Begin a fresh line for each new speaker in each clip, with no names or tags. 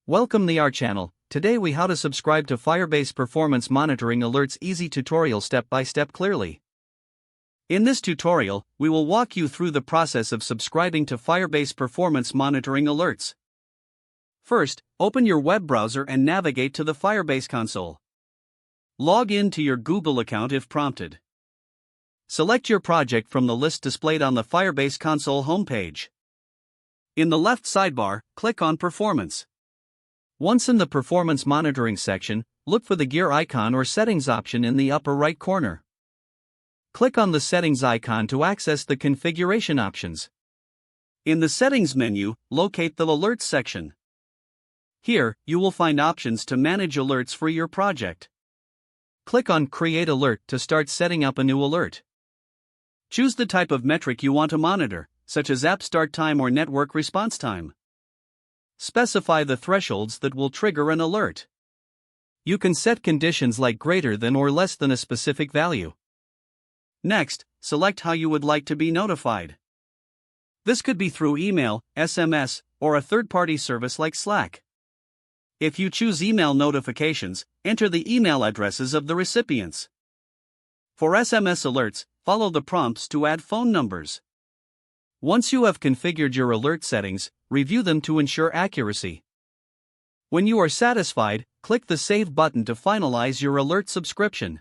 Welcome to our channel. Today we how to subscribe to Firebase Performance Monitoring Alerts easy tutorial step by step clearly. In this tutorial, we will walk you through the process of subscribing to Firebase Performance Monitoring Alerts. First, open your web browser and navigate to the Firebase console. Log in to your Google account if prompted. Select your project from the list displayed on the Firebase console homepage. In the left sidebar, click on Performance. Once in the Performance Monitoring section, look for the gear icon or settings option in the upper right corner. Click on the settings icon to access the configuration options. In the settings menu, locate the Alerts section. Here, you will find options to manage alerts for your project. Click on Create Alert to start setting up a new alert. Choose the type of metric you want to monitor, such as app start time or network response time. Specify the thresholds that will trigger an alert. You can set conditions like greater than or less than a specific value. Next, select how you would like to be notified. This could be through email, SMS, or a third-party service like Slack. If you choose email notifications, enter the email addresses of the recipients. For SMS alerts, follow the prompts to add phone numbers. Once you have configured your alert settings, review them to ensure accuracy. When you are satisfied, click the Save button to finalize your alert subscription.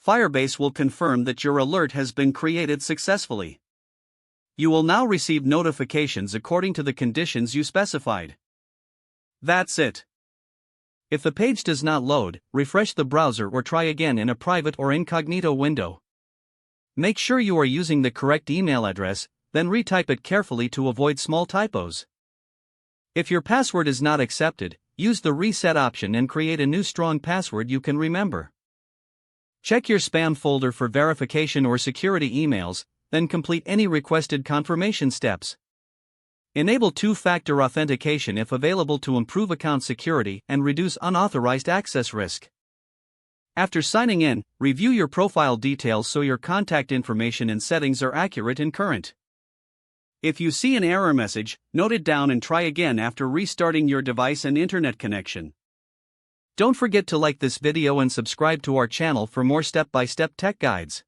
Firebase will confirm that your alert has been created successfully. You will now receive notifications according to the conditions you specified. That's it. If the page does not load, refresh the browser or try again in a private or incognito window. Make sure you are using the correct email address, then retype it carefully to avoid small typos. If your password is not accepted, use the reset option and create a new strong password you can remember. Check your spam folder for verification or security emails, then complete any requested confirmation steps. Enable two-factor authentication if available to improve account security and reduce unauthorized access risk. After signing in, review your profile details so your contact information and settings are accurate and current. If you see an error message, note it down and try again after restarting your device and internet connection. Don't forget to like this video and subscribe to our channel for more step-by-step tech guides.